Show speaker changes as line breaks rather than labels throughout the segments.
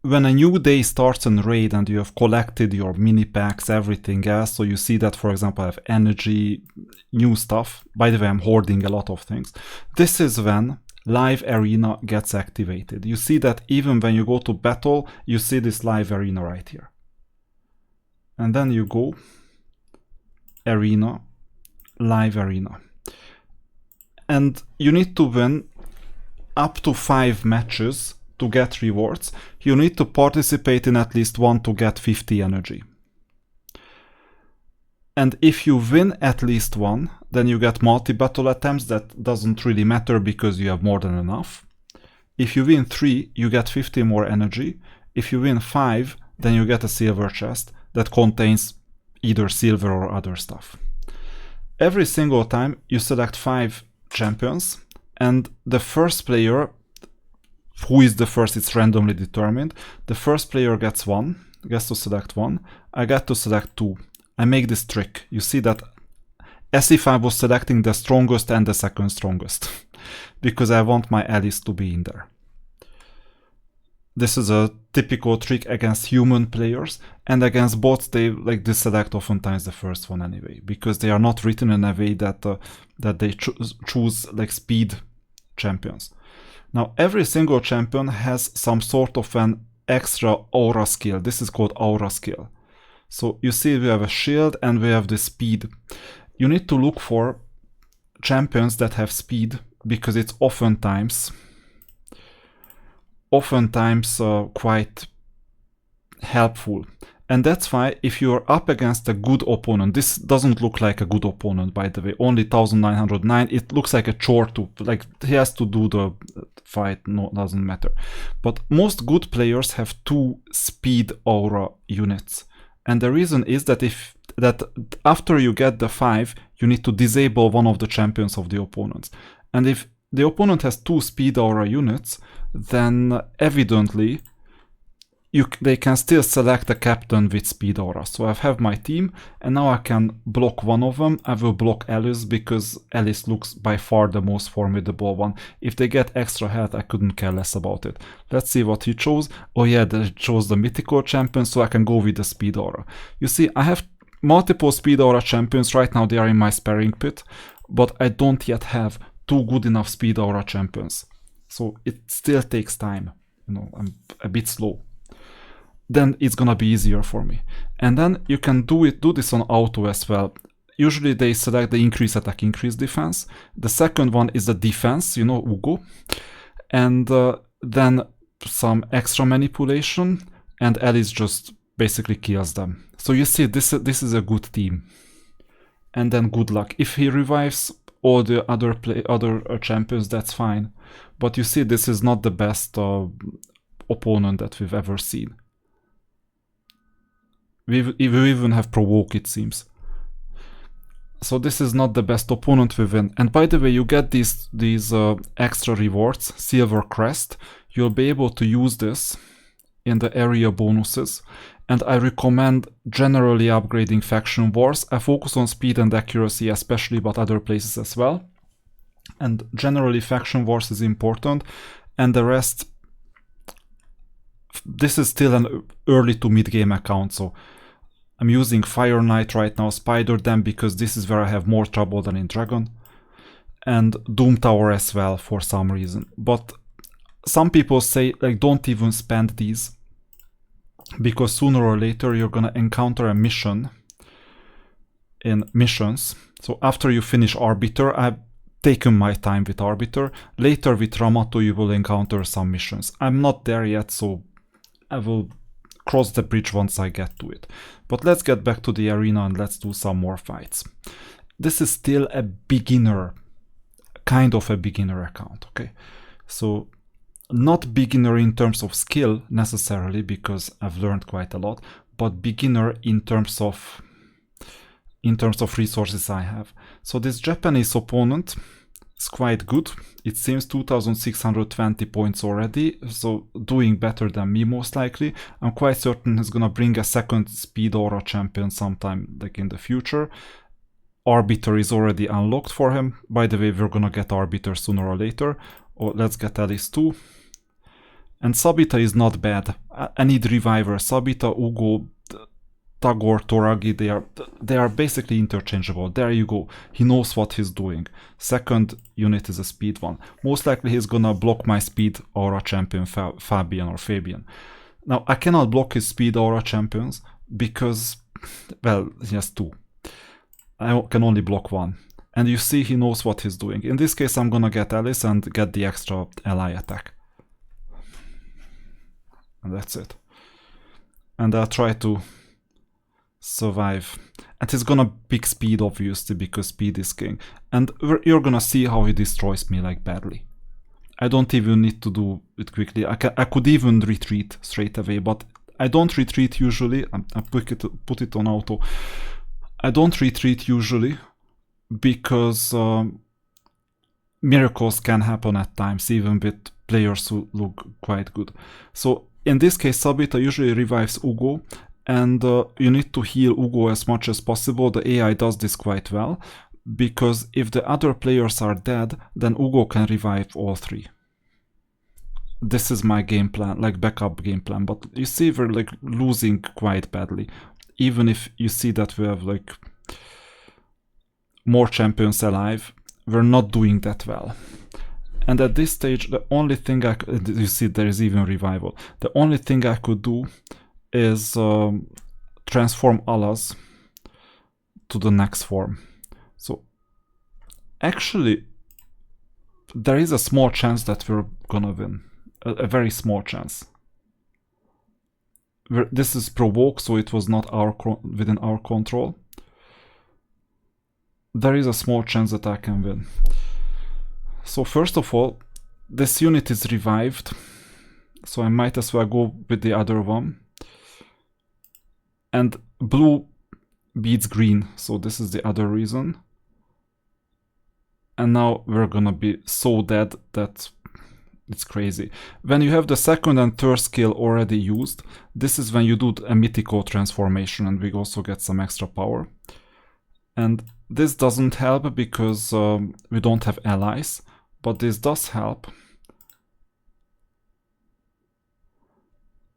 when a new day starts in Raid and you have collected your mini packs, everything else, so you see that, for example, I have energy, new stuff. By the way, I'm hoarding a lot of things. This is when live arena gets activated. You see that even when you go to battle, you see this live arena right here. And then you go arena, live arena. And you need to win up to 5 matches to get rewards. You need to participate in at least one to get 50 energy. And if you win at least one, then you get multi-battle attempts. That doesn't really matter because you have more than enough. If you win 3, you get 50 more energy. If you win 5, then you get a silver chest that contains either silver or other stuff. Every single time you select 5 champions, and the first player, who is the first, it's randomly determined. The first player gets to select 1. I get to select 2. I make this trick. You see that as if I was selecting the strongest and the second strongest because I want my allies to be in there. This is a typical trick against human players, and against bots they like deselect oftentimes the first one anyway, because they are not written in a way that they choose like speed champions. Now every single champion has some sort of an extra aura skill. This is called aura skill. So you see we have a shield and we have the speed. You need to look for champions that have speed because it's oftentimes quite helpful. And that's why if you're up against a good opponent, this doesn't look like a good opponent, by the way, only 1909, it looks like a chore to, like, he has to do the fight, no, doesn't matter. But most good players have 2 speed aura units. And the reason is that after you get the 5, you need to disable one of the champions of the opponents. And if the opponent has 2 speed aura units, then evidently they can still select a captain with speed aura. So I have my team, and now I can block one of them. I will block Alice because Alice looks by far the most formidable one. If they get extra health, I couldn't care less about it. Let's see what he chose. Oh yeah, they chose the mythical champion, so I can go with the speed aura. You see, I have multiple speed aura champions right now. They are in my sparring pit, but I don't yet have 2 good enough speed aura champions. So it still takes time. You know, I'm a bit slow. Then it's gonna be easier for me. And then you can do this on auto as well. Usually they select the increase attack, increase defense. The second one is the defense, you know, Ugo. And then some extra manipulation, and Alice just basically kills them. So you see, this is a good team. And then good luck. If he revives all the other champions, that's fine. But you see, this is not the best opponent that we've ever seen. We even have provoke, it seems. So this is not the best opponent we win. And by the way, you get these extra rewards, Silver Crest. You'll be able to use this in the area bonuses. And I recommend generally upgrading Faction Wars. I focus on speed and accuracy especially, but other places as well. And generally Faction Wars is important. And the rest, this is still an early to mid-game account, so I'm using Fire Knight right now, Spider Dam, because this is where I have more trouble than in Dragon, and Doom Tower as well for some reason. But some people say, like, don't even spend these, because sooner or later you're gonna encounter a mission in missions. So after you finish Arbiter, I've taken my time with Arbiter. Later with Ramato you will encounter some missions. I'm not there yet, so I will cross the bridge once I get to it. But let's get back to the arena and let's do some more fights. This is still a beginner, kind of a beginner account, okay? So not beginner in terms of skill necessarily, because I've learned quite a lot, but beginner in terms of resources I have. So this Japanese opponent is quite good. It seems 2620 points already, so doing better than me most likely. I'm quite certain he's gonna bring a second speed aura champion sometime like in the future. Arbiter is already unlocked for him. By the way, we're gonna get Arbiter sooner or later. Or let's get Alice too. And Sabita is not bad. I need reviver. Sabita, Ugo, Tagor, Toragi, they are basically interchangeable. There you go. He knows what he's doing. Second unit is a speed one. Most likely he's gonna block my speed aura champion Fabian or Fabian. Now I cannot block his speed aura champions because, well, he has two. I can only block one. And you see he knows what he's doing. In this case I'm gonna get Alice and get the extra ally attack. And that's it. And I'll try to survive. And he's gonna pick speed obviously because speed is king. And you're gonna see how he destroys me like badly. I don't even need to do it quickly. I could even retreat straight away, but I don't retreat usually. I put it on auto. I don't retreat usually because miracles can happen at times, even with players who look quite good. So in this case, Sabita usually revives Ugo, and you need to heal Ugo as much as possible. The AI does this quite well, because if the other players are dead, then Ugo can revive all three. This is my game plan, like backup game plan, but you see we're like losing quite badly. Even if you see that we have like more champions alive, we're not doing that well. And at this stage, the only thing you see there is even revival. The only thing I could do is transform Alas to the next form. So actually, there is a small chance that we're gonna win. A very small chance. This is provoke, so it was not within our control. There is a small chance that I can win. So first of all, this unit is revived, so I might as well go with the other one. And blue beats green, so this is the other reason. And now we're gonna be so dead that it's crazy. When you have the second and third skill already used, this is when you do a mythical transformation, and we also get some extra power. And this doesn't help because we don't have allies, but this does help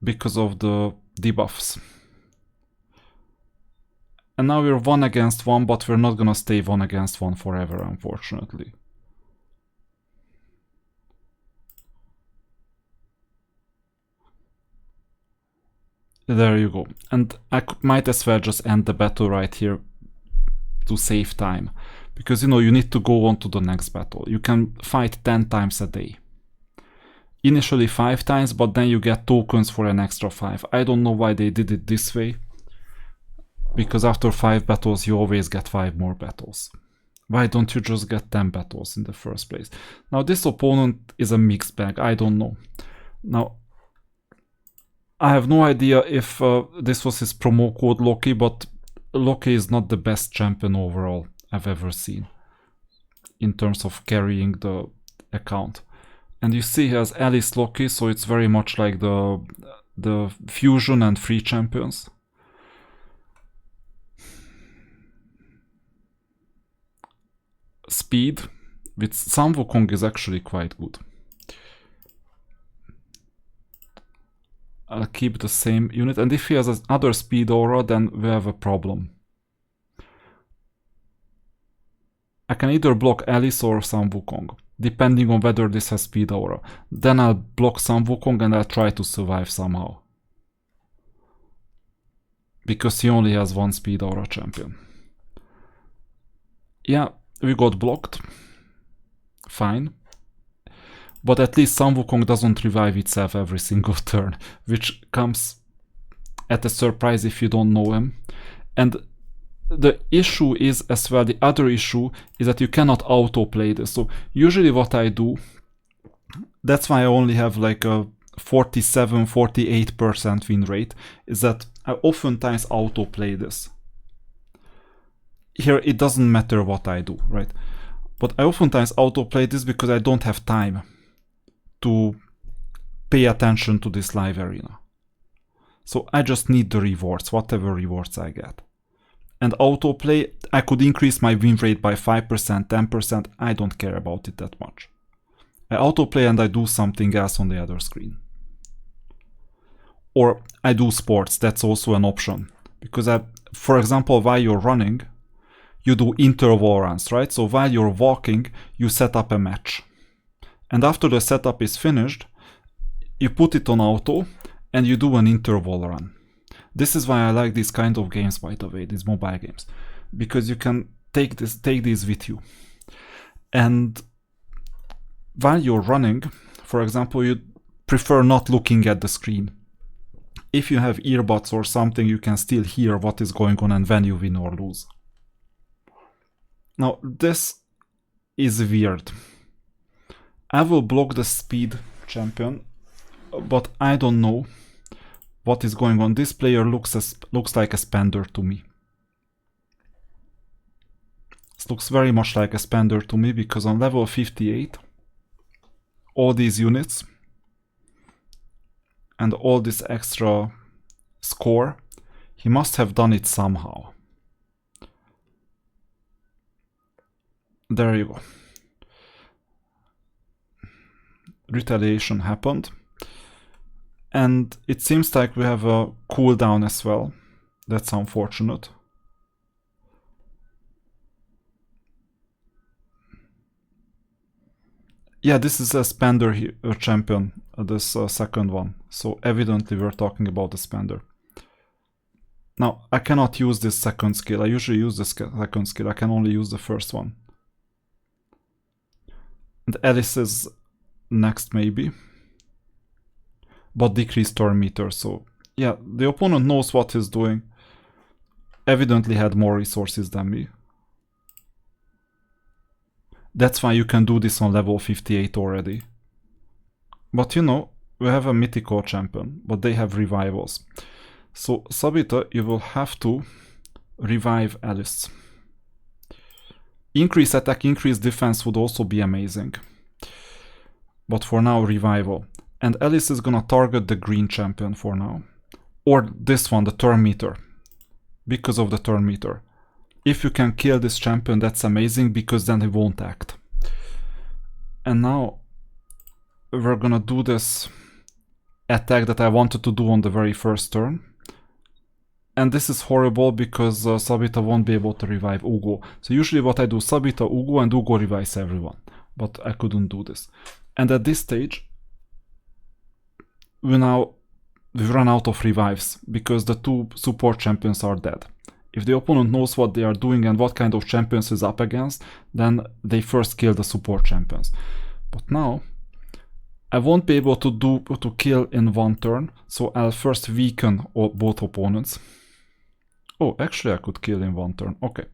because of the debuffs. And now we're 1 against 1, but we're not gonna stay 1 against 1 forever, unfortunately. There you go. And I might as well just end the battle right here to save time. Because, you know, you need to go on to the next battle. You can fight 10 times a day. Initially 5 times, but then you get tokens for an extra 5. I don't know why they did it this way. Because after 5 battles, you always get 5 more battles. Why don't you just get 10 battles in the first place? Now, this opponent is a mixed bag. I don't know. Now, I have no idea if this was his promo code Loki, but Loki is not the best champion overall I've ever seen in terms of carrying the account. And you see he has Alice Loki, so it's very much like the fusion and free champions. Speed with Sun Wukong is actually quite good. I'll keep the same unit, and if he has another speed aura, then we have a problem. I can either block Alice or Sun Wukong, depending on whether this has speed aura. Then I'll block Sun Wukong and I'll try to survive somehow. Because he only has 1 speed aura champion. Yeah, we got blocked. Fine. But at least Sun Wukong doesn't revive itself every single turn, which comes at a surprise if you don't know him. And the issue is as well, the other issue is that you cannot autoplay this. So usually what I do, that's why I only have like a 47-48% win rate, is that I oftentimes autoplay this. Here it doesn't matter what I do, right? But I oftentimes autoplay this because I don't have time to pay attention to this live arena. So I just need the rewards, whatever rewards I get. And autoplay, I could increase my win rate by 5%, 10%, I don't care about it that much. I autoplay and I do something else on the other screen. Or I do sports, that's also an option. Because for example, while you're running, you do interval runs, right? So while you're walking, you set up a match. And after the setup is finished, you put it on auto and you do an interval run. This is why I like these kind of games, by the way, these mobile games. Because you can take these with you. And while you're running, for example, you prefer not looking at the screen. If you have earbuds or something, you can still hear what is going on and when you win or lose. Now, this is weird. I will block the speed champion, but I don't know what is going on. This player looks like a spender to me. This looks very much like a spender to me, because on level 58, all these units and all this extra score, he must have done it somehow. There you go. Retaliation happened. And it seems like we have a cooldown as well. That's unfortunate. Yeah, this is a spender champion, this second one. So evidently we're talking about the spender. Now, I cannot use this second skill. I usually use the second skill. I can only use the first one. And Alice is next, maybe. But decreased turn meter. So, yeah, the opponent knows what he's doing. Evidently had more resources than me. That's why you can do this on level 58 already. But you know, we have a mythical champion, but they have revivals. So Sabita, you will have to revive Alice. Increase attack, increase defense would also be amazing. But for now, revival. And Alice is gonna target the green champion for now. Or this one, the turn meter. Because of the turn meter. If you can kill this champion, that's amazing, because then he won't act. And now we're gonna do this attack that I wanted to do on the very first turn. And this is horrible because Sabita won't be able to revive Ugo. So usually what I do, Sabita, Ugo, and Ugo revives everyone. But I couldn't do this. And at this stage, we've run out of revives because the two support champions are dead. If the opponent knows what they are doing and what kind of champions is up against, then they first kill the support champions. But now, I won't be able to kill in one turn, so I'll first weaken both opponents. Oh, actually I could kill in one turn. Okay,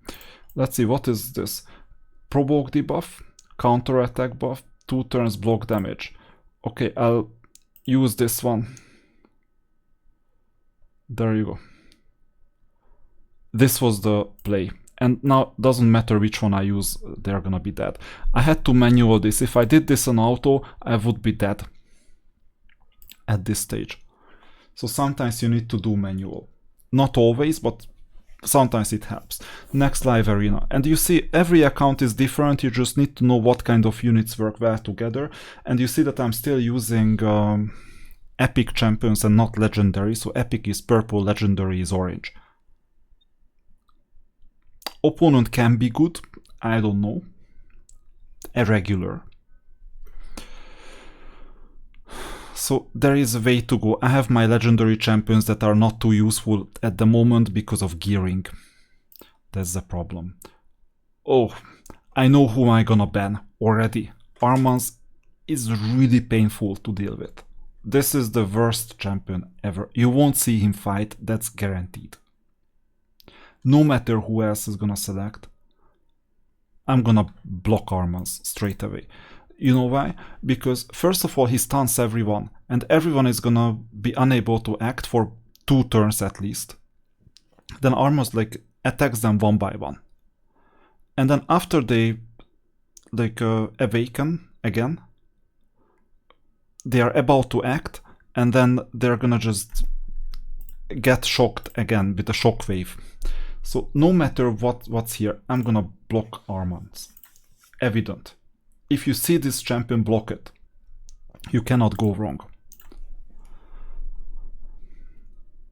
let's see, what is this? Provoke debuff, counter attack buff, 2 turns block damage. Okay, I'll use this one. There you go. This was the play. And now doesn't matter which one I use, they're gonna be dead. I had to manual this. If I did this on auto, I would be dead at this stage. So sometimes you need to do manual. Not always, but sometimes it helps. Next live arena. And you see every account is different. You just need to know what kind of units work well together. And you see that I'm still using epic champions and not legendary. So epic is purple, legendary is orange. Opponent can be good, I don't know. Irregular. So there is a way to go. I have my legendary champions that are not too useful at the moment because of gearing. That's the problem. Oh, I know who I'm gonna ban already. Armans is really painful to deal with. This is the worst champion ever. You won't see him fight, that's guaranteed. No matter who else is gonna select, I'm gonna block Armans straight away. You know why? Because first of all, he stuns everyone, and everyone is gonna be unable to act for 2 turns at least. Then Armans like attacks them one by one. And then after they like awaken again, they are about to act, and then they're gonna just get shocked again with a shockwave. So no matter what's here, I'm gonna block Armans. Evident. If you see this champion, block it. You cannot go wrong.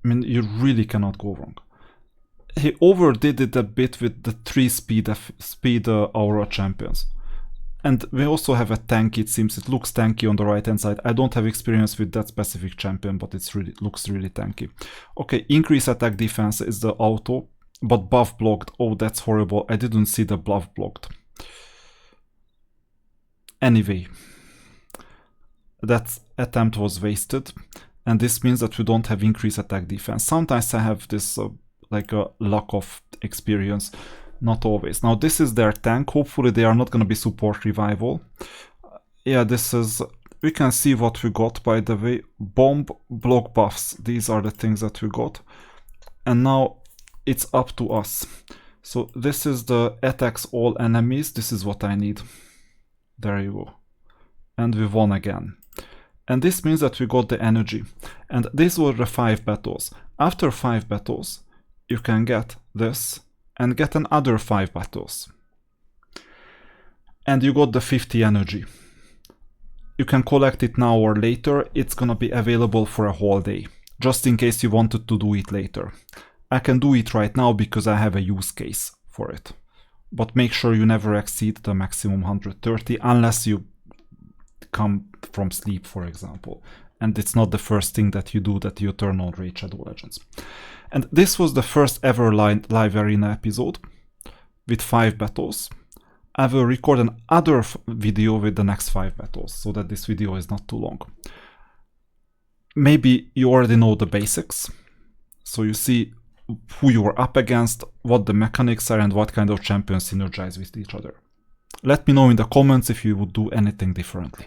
I mean, you really cannot go wrong. He overdid it a bit with the 3 speed Aura champions. And we also have a tank, it seems. It looks tanky on the right hand side. I don't have experience with that specific champion, but it looks really tanky. Okay, increase attack defense is the auto, but buff blocked. Oh, that's horrible. I didn't see the buff blocked. Anyway, that attempt was wasted. And this means that we don't have increased attack defense. Sometimes I have this like a lack of experience. Not always. Now this is their tank. Hopefully they are not going to be support revival. Yeah, this is... We can see what we got, by the way. Bomb, block buffs. These are the things that we got. And now it's up to us. So this is the attacks all enemies. This is what I need. There you go. And we won again. And this means that we got the energy. And these were the 5 battles. After 5 battles, you can get this and get another 5 battles. And you got the 50 energy. You can collect it now or later. It's gonna be available for a whole day, just in case you wanted to do it later. I can do it right now because I have a use case for it. But make sure you never exceed the maximum 130 unless you come from sleep, for example. And it's not the first thing that you do that you turn on Raid Shadow Legends. And this was the first ever live arena episode with 5 battles. I will record another video with the next 5 battles so that this video is not too long. Maybe you already know the basics. So you see who you are up against, what the mechanics are, and what kind of champions synergize with each other. Let me know in the comments if you would do anything differently.